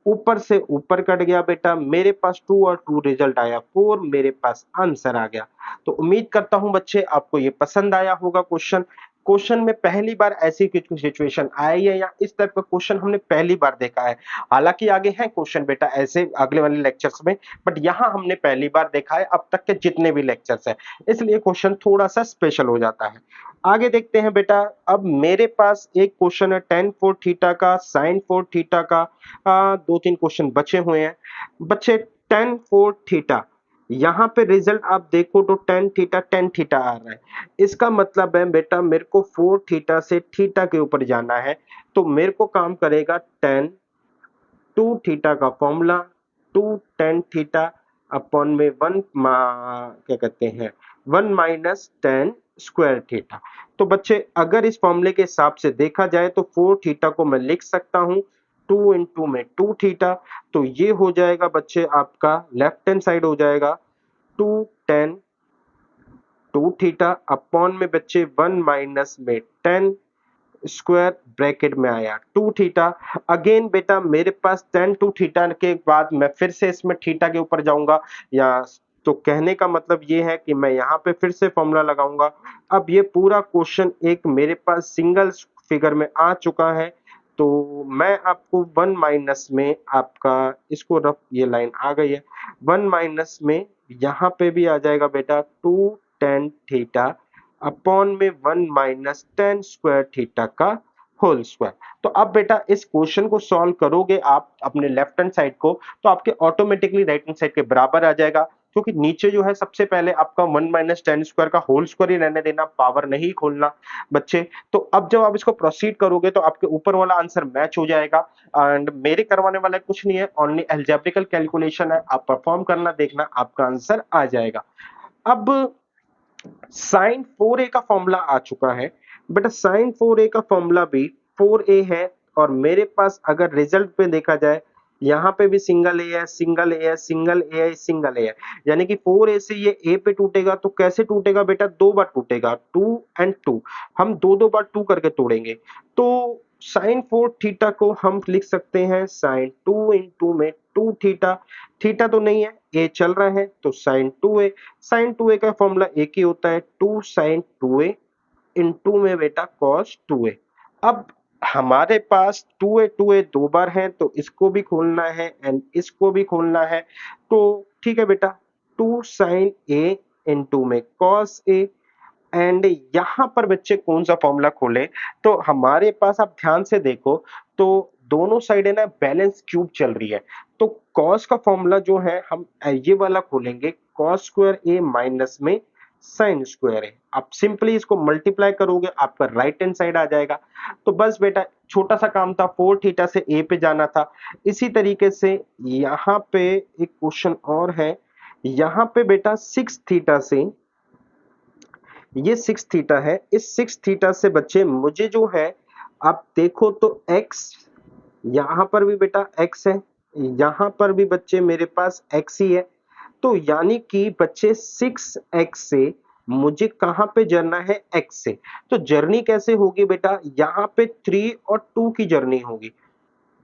ऊपर से ऊपर कट गया बेटा, मेरे पास 2 और 2 रिजल्ट आया 4, मेरे पास आंसर आ गया। तो उम्मीद करता हूं बच्चे आपको ये पसंद आया होगा क्वेश्चन। क्वेश्चन में पहली बार ऐसी कुछ सिचुएशन आई है या इस टाइप का क्वेश्चन हमने पहली बार देखा है। हालांकि आगे हैं क्वेश्चन बेटा ऐसे अगले वाले लेक्चर्स में, बट यहाँ हमने पहली बार देखा है अब तक के जितने भी लेक्चर्स हैं, इसलिए क्वेश्चन थोड़ा सा स्पेशल हो जाता है। आगे देखते हैं बेटा। अब मेरे पास एक क्वेश्चन है टेन फोर थीटा का, साइन फोर थीटा का। दो तीन क्वेश्चन बचे हुए हैं बच्चे। टेन फोर थीटा, यहाँ पे रिजल्ट आप देखो तो टेन थीटा आ रहा है। इसका मतलब है बेटा मेरे को फोर थीटा से थीटा के ऊपर जाना है। तो मेरे को काम करेगा टेन टू थीटा का formula, two tan theta upon में वन क्या कहते हैं one minus tan square theta. तो बच्चे अगर इस फॉर्मूले के हिसाब से देखा जाए तो फोर थीटा को मैं लिख सकता हूं टू इंटू में टू थीटा। तो ये हो जाएगा बच्चे आपका लेफ्ट हैंड साइड हो जाएगा two tan two theta upon में बच्चे वन माइनस में टेन स्क्वायर ब्रैकेट में आया टू थीटा। अगेन बेटा मेरे पास टेन टू थीटा के बाद मैं फिर से इसमें थीटा के ऊपर जाऊंगा, या तो कहने का मतलब ये है कि मैं यहाँ पे फिर से फॉर्मूला लगाऊंगा। अब ये पूरा क्वेश्चन एक मेरे पास सिंगल फिगर में आ चुका है। तो मैं आपको वन माइनस में आपका इसको रफ, ये लाइन आ गई है, वन माइनस में यहाँ पे भी आ जाएगा बेटा टू टेन थीटा अपॉन में one minus tan square theta का होल स्क्वायर। तो अब बेटा इस क्वेश्चन को सॉल्व करोगे आप अपने लेफ्ट हैंड साइड को, तो आपके ऑटोमेटिकली राइट हैंड साइड के बराबर आ जाएगा, क्योंकि नीचे जो है सबसे पहले आपका वन माइनस टेन स्क्वायर का होल स्क्वायर ही रहने देना, पावर नहीं खोलना बच्चे। तो अब जब आप इसको प्रोसीड करोगे तो आपके ऊपर वाला आंसर मैच हो जाएगा। एंड मेरे करवाने वाला कुछ नहीं है, ओनली एल्जेब्रिकल कैलकुलेशन है, आप परफॉर्म करना, देखना आपका आंसर आ जाएगा। अब साइन 4a का फॉर्मूला आ चुका है बेटा, साइन 4a का फॉर्मूला भी 4a है। और मेरे पास अगर रिजल्ट पे देखा जाए यहाँ पे भी सिंगल ए है, सिंगल ए है, सिंगल ए है, सिंगल ए है, यानी कि 4a से ये a पे टूटेगा। तो कैसे टूटेगा बेटा, दो बार टूटेगा, टू एंड टू, हम दो दो बार टू करके तोड़ेंगे। तो साइन फोर थीटा को हम लिख सकते हैं साइन टू इंटू में टू थीटा, थीटा तो नहीं है, ए चल रहा है, तो sine two a. Sine two a का फॉर्मूला एक ही होता है, two sine two a into में बेटा कॉस टू ए। अब हमारे पास टू ए दो बार है, तो इसको भी खोलना है एंड इसको भी खोलना है। तो ठीक है बेटा, टू साइन ए इंटू में कॉस ए। एंड यहाँ पर बच्चे कौन सा फॉर्मूला खोले, तो हमारे पास आप ध्यान से देखो तो दोनों साइड है ना बैलेंस क्यूब चल रही है। तो कॉस का फॉर्मूला जो है हम ये वाला खोलेंगे, कॉस स्क्वायर ए माइनस में साइन स्क्वायर ए। आप सिंपली इसको मल्टीप्लाई करोगे, आपका राइट हैंड साइड आ जाएगा। तो बस बेटा छोटा सा काम था, 4 थीटा से ए पे जाना था। इसी तरीके से यहाँ पे एक क्वेश्चन और है, यहाँ पे बेटा 6 थीटा से, ये 6 थीटा है, इस 6 थीटा से बच्चे मुझे जो है, आप देखो तो x, यहाँ पर भी बेटा x है, यहाँ पर भी बच्चे मेरे पास x ही है। तो यानी कि बच्चे 6x से मुझे कहाँ पे जरना है, x से। तो जर्नी कैसे होगी बेटा, यहाँ पे 3 और 2 की जर्नी होगी।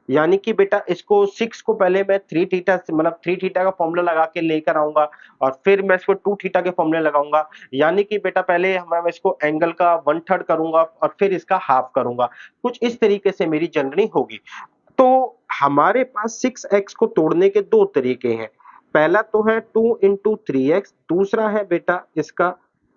यानी कि बेटा इसको 6 को पहले मैं 3 थीटा से, मतलब 3 थीटा का फॉर्मूला लगा के लेकर आऊंगा, और फिर मैं इसको 2 थीटा के फॉर्मूले लगाऊंगा। यानी कि बेटा पहले मैं इसको एंगल का 1/3 करूंगा और फिर इसका हाफ करूंगा। कुछ इस तरीके से मेरी जर्नी होगी। तो हमारे पास 6x को तोड़ने के दो तरीके हैं। पहला तो है 2 इंटू 3x, दूसरा है बेटा इसका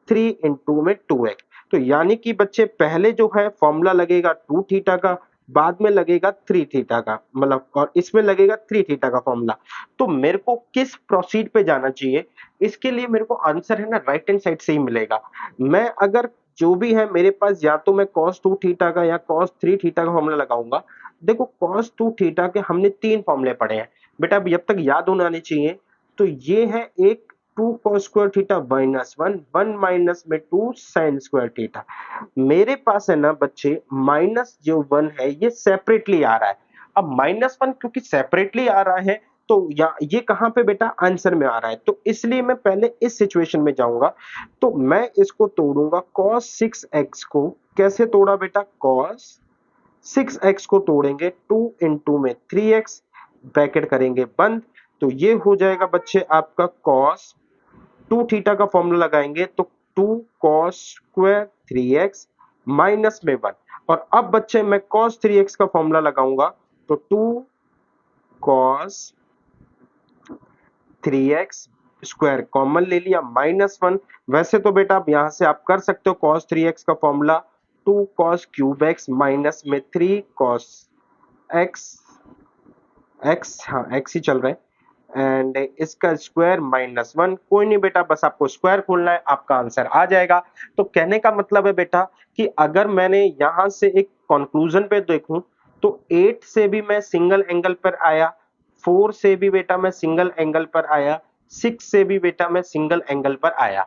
3 इंटू में 2x। तो यानी कि बच्चे पहले जो है फॉर्मूला लगेगा 2 थीटा का, बाद में लगेगा 3 थीटा का, मतलब और इसमें लगेगा 3 थीटा का फॉर्मूला। तो मेरे को किस प्रोसीड पे जाना चाहिए, इसके लिए मेरे को आंसर है ना राइट हैंड साइड से ही मिलेगा। मैं अगर जो भी है मेरे पास, या तो मैं cos 2 थीटा का या cos 3 थीटा का फॉर्मूला लगाऊंगा। देखो cos 2 थीटा के हमने 3 फॉर्मूले पढ़े हैं बेटा, अब जब तक याद होने आने चाहिए। तो ये है एक 2 cos square theta minus 1, 1 minus में 2 sin स्क्वायर थीटा। मेरे पास है ना बच्चे माइनस जो 1 है ये सेपरेटली आ रहा है। अब माइनस 1 क्योंकि सेपरेटली आ रहा है, तो या ये कहां पे बेटा आंसर में आ रहा है, तो इसलिए मैं पहले इस सिचुएशन में जाऊंगा। तो मैं इसको तोड़ूंगा cos 6x को। कैसे तोड़ा बेटा, cos 6x को तोड़ेंगे 2 इंटू में 3x, ब्रैकेट करेंगे बंद। तो ये हो जाएगा बच्चे आपका cos 2 थीटा का फॉर्मूला लगाएंगे तो 2 cos स्क्वायर 3x माइनस में 1। और अब बच्चे मैं cos 3x का फॉर्मूला लगाऊंगा तो 2 cos 3x स्क्वायर कॉमन ले लिया माइनस 1। वैसे तो बेटा आप यहां से आप कर सकते हो cos 3x का formula 2 cos cube x minus में 3 cos x, x हाँ x ही चल रहा है, एंड इसका स्क्वायर माइनस 1। कोई नहीं बेटा, बस आपको स्क्वायर खोलना है, आपका आंसर आ जाएगा। तो कहने का मतलब है बेटा कि अगर मैंने यहां से एक कंक्लूजन पे देखूं तो 8 से भी मैं सिंगल एंगल पर आया, 4 से भी बेटा मैं सिंगल एंगल पर आया, 6 से भी बेटा मैं सिंगल एंगल पर आया।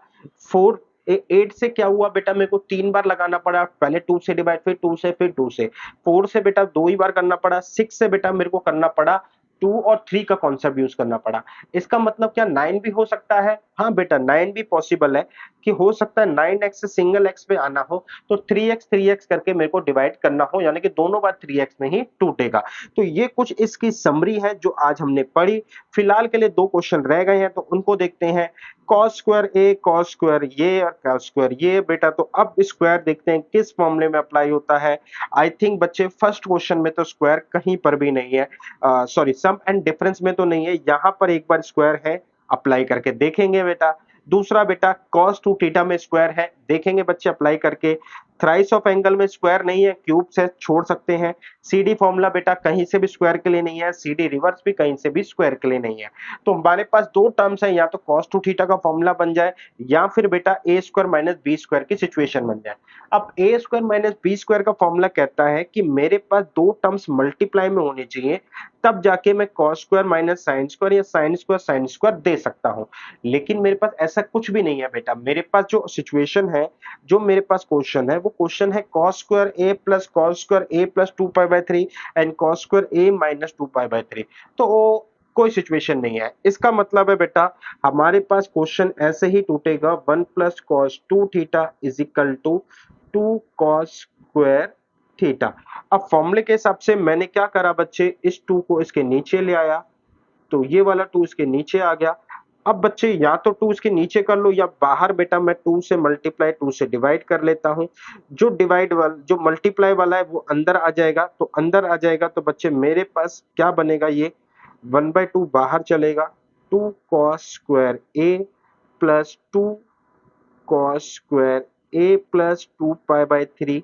8 से क्या हुआ बेटा, मेरे को 3 बार लगाना पड़ा, पहले 2 से डिवाइड, फिर 2 से, फिर 2 से। 4 से बेटा 2 ही बार करना पड़ा, 6 से बेटा मेरे को करना पड़ा 2 और 3 का कॉन्सेप्ट यूज करना पड़ा। इसका मतलब क्या 9 भी हो सकता है, हाँ बेटा 9 भी पॉसिबल है, कि हो सकता है 9x से सिंगल x पे आना हो तो 3x करके मेरे को डिवाइड करना हो, यानी कि दोनों बार 3x में ही टूटेगा। तो ये कुछ इसकी समरी है जो आज हमने पढ़ी। फिलहाल के लिए 2 क्वेश्चन रह गए हैं तो उनको देखते हैं। cos square a, cos square ये और cos स्क्वायर ये बेटा, तो अब स्क्वायर देखते हैं किस मामले में अप्लाई होता है। आई थिंक बच्चे फर्स्ट क्वेश्चन में तो स्क्वायर कहीं पर भी नहीं है, सॉरी सम एंड डिफरेंस में तो नहीं है, यहां पर एक बार स्क्वायर है, अप्लाई करके देखेंगे बेटा। दूसरा बेटा cos 2 थीटा में स्क्वायर है, देखेंगे बच्चे अप्लाई करके। थ्राइस ऑफ एंगल में स्क्वायर नहीं है, क्यूब से छोड़ सकते हैं। सीडी फॉर्मूला बेटा कहीं से भी स्क्वायर के लिए नहीं है, सीडी रिवर्स भी कहीं से भी स्क्वायर के लिए नहीं है। तो हमारे पास दो टर्म्स है, या तो cos 2 थीटा का फॉर्मूला बन जाए या फिर बेटा a square minus b square की सिचुएशन बन जाए। अब a square minus b square का फॉर्मूला कहता है कि मेरे पास दो टर्म्स मल्टीप्लाई में होने चाहिए, तब जाके मैं cos square minus sine square या साइन स्क्वायर दे सकता हूं। लेकिन मेरे पास ऐसा कुछ भी नहीं है बेटा, मेरे पास जो सिचुएशन है, जो मेरे पास क्वेश्चन है, वो क्वेश्चन है cos square a plus cos square a plus 2π/3 and cos square a minus 2π/3। तो कोई सिचुएशन नहीं है। इसका मतलब है बेटा हमारे पास क्वेश्चन ऐसे ही टूटेगा, 1 plus cos 2 theta is equal to 2 cos square theta. अब फॉर्मूले के हिसाब से मैंने क्या करा बच्चे, इस 2 को इसके नीचे ले आया, तो ये वाला 2 इसके नीचे आ गया। अब बच्चे या तो 2 इसके नीचे कर लो, या बाहर बेटा मैं 2 से मल्टीप्लाई 2 से डिवाइड कर लेता हूं। जो डिवाइड वाला, जो मल्टीप्लाई वाला है वो अंदर आ जाएगा, तो अंदर आ जाएगा तो बच्चे मेरे पास क्या बनेगा, ये 1/2 बाहर चलेगा, 2 cos square a plus 2 cos square a plus 2π/3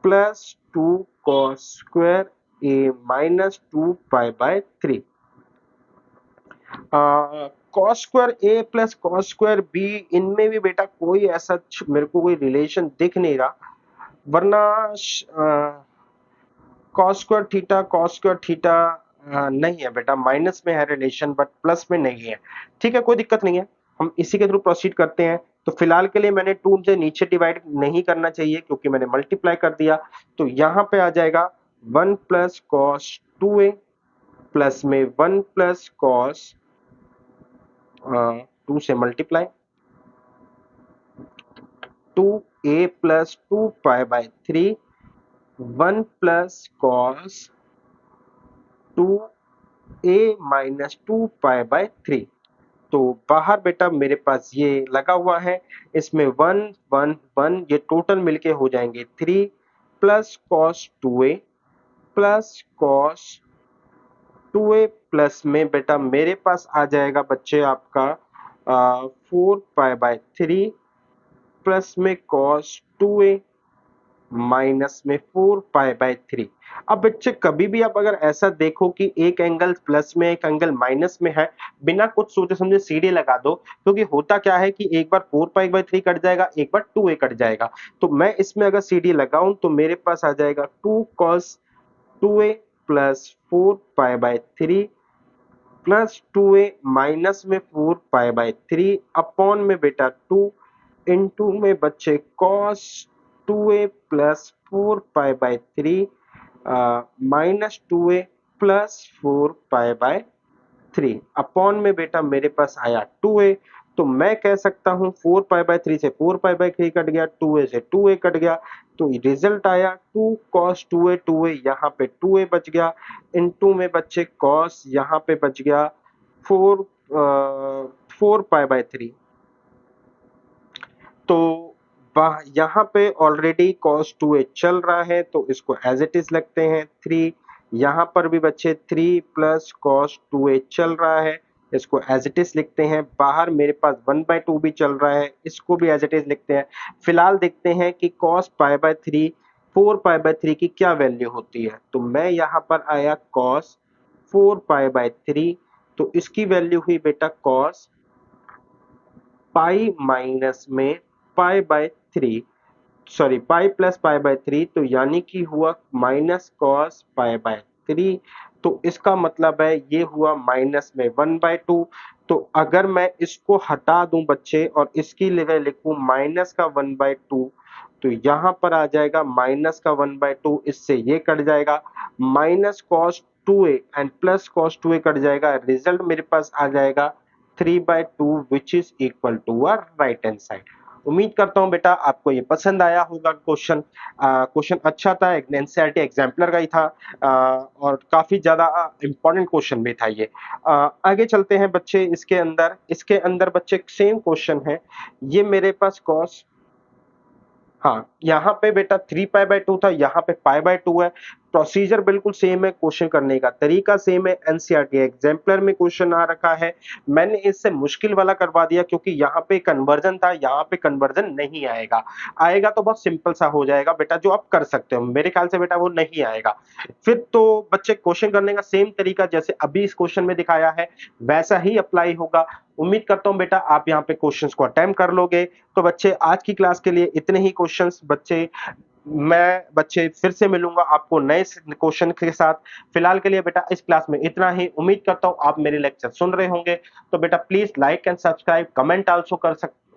plus 2 cos square a minus 2π/3। Cos square a plus cos square b, इनमें भी बेटा कोई ऐसा मेरे को कोई रिलेशन दिख नहीं रहा, वरना कॉस स्क्वायर थीटा नहीं है बेटा, माइनस में है रिलेशन बट प्लस में नहीं है। ठीक है, कोई दिक्कत नहीं है, हम इसी के थ्रू प्रोसीड करते हैं। तो फिलहाल के लिए मैंने 2 से नीचे डिवाइड नहीं करना चाहिए क्योंकि मैंने मल्टीप्लाई कर दिया, तो यहां पे आ जाएगा 1 प्लस कॉस 2a प्लस में 1 प्लस कॉस 2 से multiply 2a plus 2 pi by 3 1 plus cos 2a minus 2 pi by 3। तो बाहर बेटा मेरे पास ये लगा हुआ है, इसमें 1 1 1 ये टोटल मिलके हो जाएंगे 3 plus cos 2a plus cos 2a plus में बेटा मेरे पास आ जाएगा बच्चे आपका 4 पाई बाय 3 प्लस में कॉस 2a माइनस में 4 पाई बाय 3। अब बच्चे कभी भी आप अगर ऐसा देखो कि एक एंगल प्लस में एक एंगल माइनस में है, बिना कुछ सोचे समझे सीधे लगा दो, क्योंकि होता क्या है कि एक बार 4 पाई बाय 3 कट जाएगा, एक बार 2a कट जाएगा। तो मैं इसमें अगर सीधी लगाऊं तो मेरे पास आ जाएगा 2 cos 2a plus 4 pi by 3 plus 2a minus में 4 पाई बाय 3 अपॉन में बेटा 2 इनटू में बच्चे cos 2a plus 4 pi by 3 minus 2a plus 4 pi by 3 upon में बेटा मेरे पास आया 2a। तो मैं कह सकता हूं 4 पाई बाय 3 से 4 पाई बाय 3 कट गया, 2a से 2a कट गया, तो रिजल्ट आया 2 cos 2a 2a यहाँ पे 2a बच गया, इनटू में बच्चे cos यहाँ पे बच गया 4 4 पाई बाय 3। तो यहाँ पे ऑलरेडी cos 2a चल रहा है तो इसको एज इट इज लगते हैं 3। यहाँ पर भी बच्चे 3 प्लस cos 2a चल रहा है, इसको एज इट इज लिखते हैं। बाहर मेरे पास 1/2 भी चल रहा है, इसको भी एज इट इज लिखते हैं। फिलहाल देखते हैं कि cos pi by 3 4 pi by 3 की क्या वैल्यू होती है। तो मैं यहाँ पर आया cos 4 पाई बाय 3, तो इसकी वैल्यू हुई बेटा cos पाई माइनस में pi by 3, sorry pi plus pi by 3, तो यानी कि हुआ माइनस कॉस पाई बाय 3। तो इसका मतलब है ये हुआ माइनस में 1/2। तो अगर मैं इसको हटा दूं बच्चे और इसकी जगह लिखूं माइनस का 1/2, तो यहाँ पर आ जाएगा माइनस का 1/2, इससे ये कट जाएगा, minus cos 2a and plus cos 2a कट जाएगा, रिजल्ट मेरे पास आ जाएगा 3/2 which is equal to a right hand side. उम्मीद करता हूं बेटा आपको ये पसंद आया होगा क्वेश्चन। क्वेश्चन अच्छा था, एनसीईआरटी एग्जाम्पलर का ही था, और काफी ज्यादा इंपॉर्टेंट क्वेश्चन भी था ये। आगे चलते हैं बच्चे, इसके अंदर बच्चे सेम क्वेश्चन है। ये मेरे पास कॉस, हाँ यहाँ पे बेटा 3 पाई बाय 2 था, यहाँ पे पाई बाय 2 है। प्रोसीजर बिल्कुल सेम है, क्वेश्चन करने का तरीका सेम है, एनसीईआरटी एग्जाम्पलर में क्वेश्चन आ रखा है। मैंने इससे मुश्किल वाला करवा दिया क्योंकि यहाँ पे कन्वर्जन था, यहाँ पे कन्वर्जन नहीं आएगा। आएगा तो बहुत सिंपल सा हो जाएगा बेटा, जो आप कर सकते हो। मेरे ख्याल से बेटा वो नहीं आएगा। फिर तो बच्चे क्वेश्चन करने का सेम तरीका जैसे अभी इस क्वेश्चन में दिखाया है वैसा ही अप्लाई होगा। उम्मीद करता हूं बेटा आप यहाँ पे क्वेश्चंस को अटेम्प्ट कर लोगे। तो बच्चे आज की क्लास के लिए इतने ही क्वेश्चंस बच्चे, मैं बच्चे फिर से मिलूंगा आपको नए क्वेश्चन के साथ। फिलहाल के लिए बेटा इस क्लास में इतना ही। उम्मीद करता हूं आप मेरे लेक्चर सुन रहे होंगे। तो बेटा please like and subscribe, comment also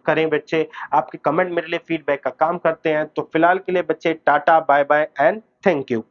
करें बच्चे, आपके कमेंट मेरे लिए फीडबैक का काम करते हैं। तो फिलहाल के लिए बच्चे टाटा bye bye and thank you.